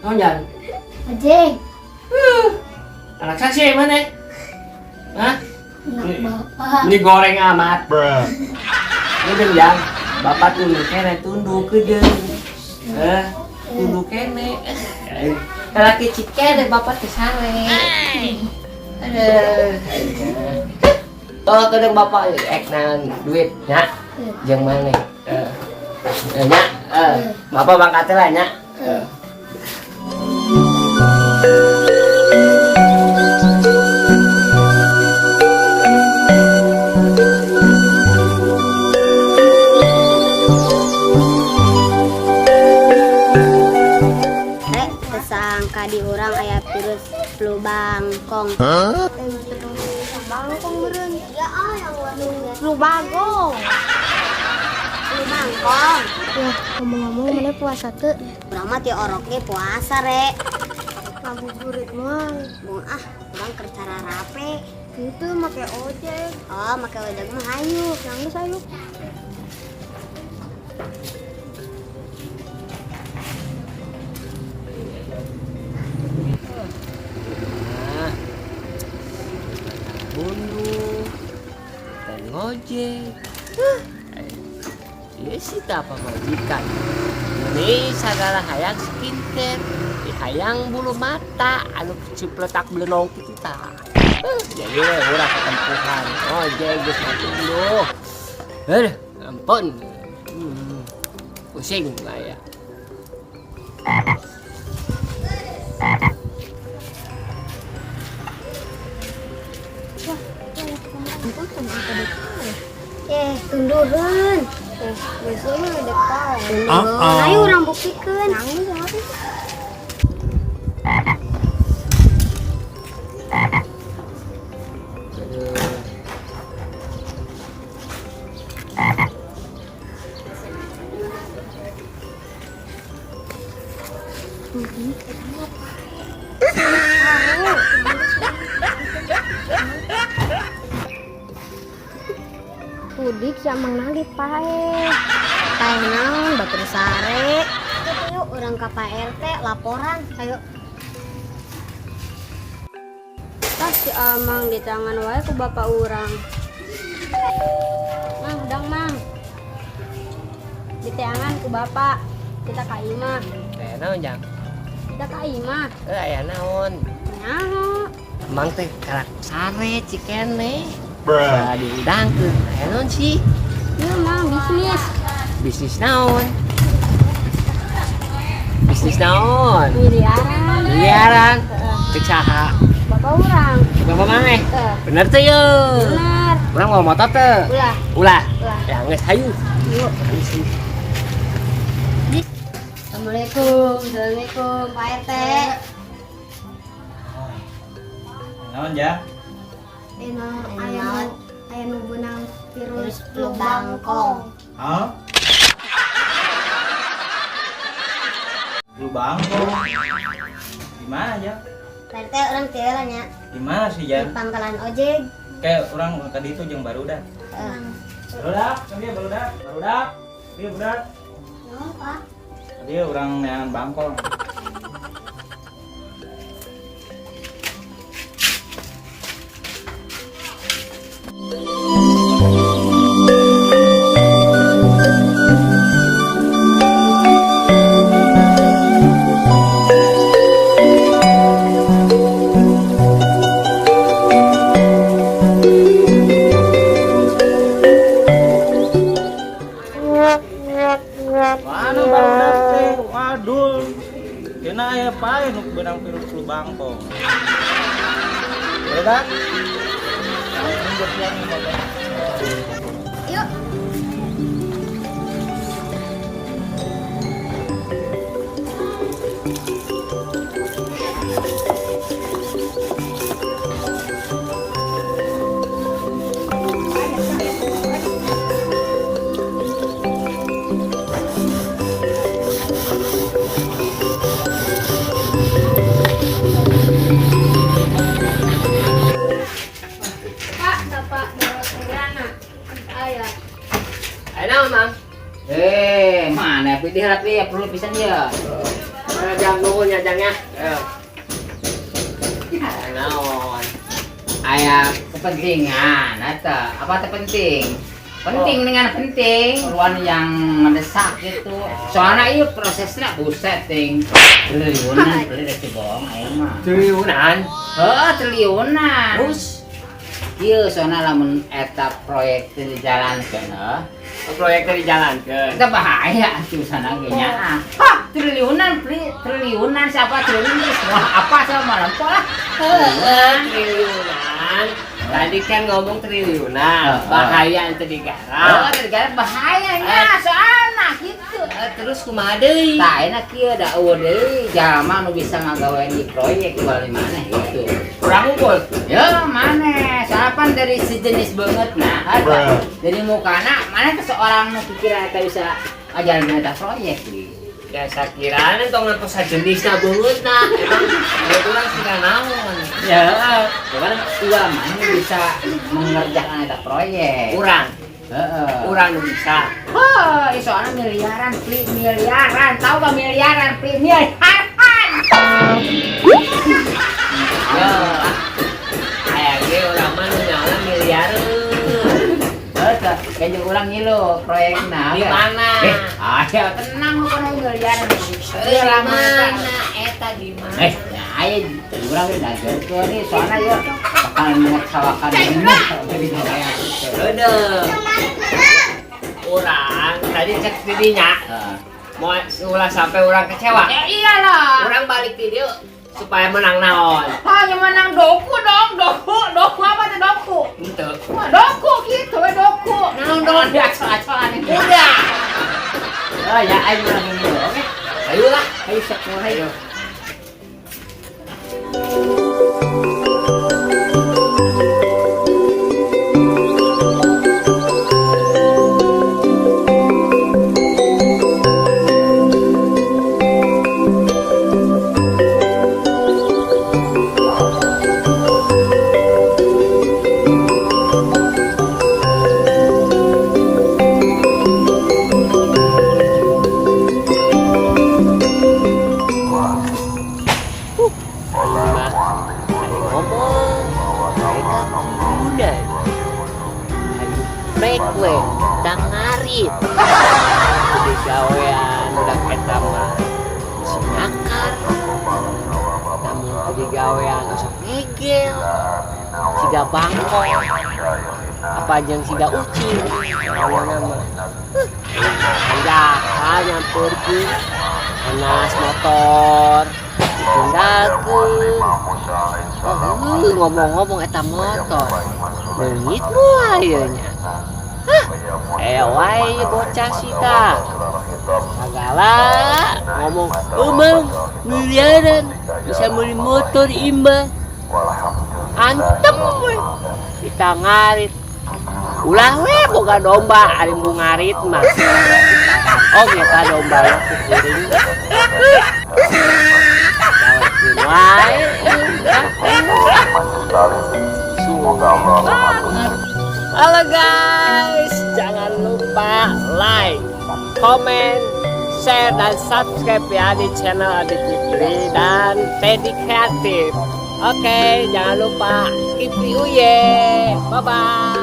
Naon jan? Ojek. Anak saksi mana? Hah? Anak bapak. Ini goreng amat. Ini yang bapak tunduk kene tunduk ke jeung. Tunduk kene. Laki cikene bapak teh sare. Oh, kadang bapak eknan duit nya. Jeung mana? Nya, bapak bangkat lah nya. Tersangka di orang aya virus flu bangkong. Bangkong meureun. Ya yang flu bagong. Flu bangkong. Ya, ngomong-ngomong mana puasa teu? Urang mah ti orok ge puasa rek. Ngabuburit mah. Bung urang keur cara rape. Itu make ojek. Oh, make ojek mah hayu. Nangis hayu. Bundu dan ngojek. Iya sih tak apa majikan. Ini segala hayang skincare, hayang bulu mata, anu cipletak belenong gitu tak. Jadi urang ketempuhan. Ngojek geus matundo. Ampun. Pusing aya. Tunduhun. Biasanya udah tahu. Tunduhun. Ayo orang buktikan. Nangis apa sih? Udik sama nagi pae. Pae naon batur sare. Yuk orang ka Pak RT laporan ayo. Tas si Amang di tangan wae ku bapak urang. Mang, udang mang. Di tangan ku bapak. Kita ka imah. Kayak naon jang? Kita ka imah. Aya naon? Nyaho. Emang teh karak sare cikene. Nah, diudangkeun. Aya naon sih? Ieu mang bisnis. Bisnis naon? Bisnis naon? Miliaran. Miliaran. Cek saha? Bapak urang. Bapak maneh? Teh. Bener teh yeu. Bener. Urang mau motor teh. Ulah. Ulah. Ulah. Ya geus hayu. Yuk. Assalamualaikum. Assalamualaikum Pak RT. Naon ja? Aya nu beunang virus flu bangkong. Hah? Lu bangkong. Di mana ja? Pak RT urang teu nya Di mana sih di ja? pangkalan ojek. Kayak orang tadi itu jeung barudak. Barudak, dia barudak. Barudak. Dia barudak. Naon Pak? Tadi orang neangan bangkong. Mana barudak teh? Waduh. Kena aya pae nu benang virus flu bangkong. Barudak. Yuk. Mana? Mana? Pilih rapi ya perlu pisan ya. Jang nuhun ya Jang ya. Naon? Aya kepentingan eta apa terpenting penting dengan penting ruang yang mendesak gitu soalnya iya prosesnya buset ting triliunan beli dari bohong ayo mah Triliunan. triliunan Terus iya soalnya lamun eta proyek di jalan kana proyek dijalankeun. kita bahaya tuh sana kayaknya triliunan beli triliunan siapa triliunan semua apa sama malam pola Triliunan. Tadi kan ngomong triliunan. Bahaya ente digarap. tergarap bahayanya soalnya gitu Terus kumaha deui? tak enak kieu da eueuh deui jalma nu bisa ngagawean di proyek balik mana gitu Kurang unggul. ya mana sarapan dari sejenis banget nah ada dari mukana mana ke seorang nu pikiran eta bisa ngajarin eta proyek gitu. Ya sakiraan tong ngantos sajenisna beungeutna. Emang kebetulan sudah naon. Ya, cuman uang mana bisa mengerjakan eta proyek. Urang, Heeh. urang nu bisa. Oh, soalnya miliaran, Pri, miliaran. Tahu gak miliaran, Pri, miliaran. Ya, aya ge urang mah nu nyaona miliareun. Kayaknya ulang ngilu proyekna. Di mana? Ayo tenang bukan miliaran. Di mana? Eta di mana? Ya ayo urang udah ngajarkeun nih soalnya ya bakal mengecewakan bener kalau jadi kayak gitu. Heudeung. Urang tadi cek di dinya. Mau ulah sampai urang kecewa. Ya iyalah. Urang balik di dieu supaya menang naon. Hanya menang doku dong, doku apa tuh doku? Henteu. Wah, doku gitu, doku. Naon dong dia acol-acolan ini. Udah. Oh ya, ayo lagi nih, oke. Ayolah. Ayo sekolah ayo. Bekle, dan ngarit. Jadi gawean udah kita mah si nakar. Namun jadi gawean sok ngegel. Siga bangkong. Apa jeung siga ucing. Namanya mah. Anjakan yang pergi. Panas motor. Ditinggalkeun. Ngomong-ngomong eta motor. Beungit moal ieu nya. Wae bocah sita. Segala ngomong emang miliaran bisa beli motor imbang. Antem we. Kita ngarit. Ulah we boga domba ari mu ngarit mah. Oh kita domba kuring. Gawekeun wae. Halo guys, jangan lupa like, komen, share, dan subscribe ya di channel Adit Fikri dan Teddy Kreatif. Oke, jangan lupa keep you ye. Bye bye.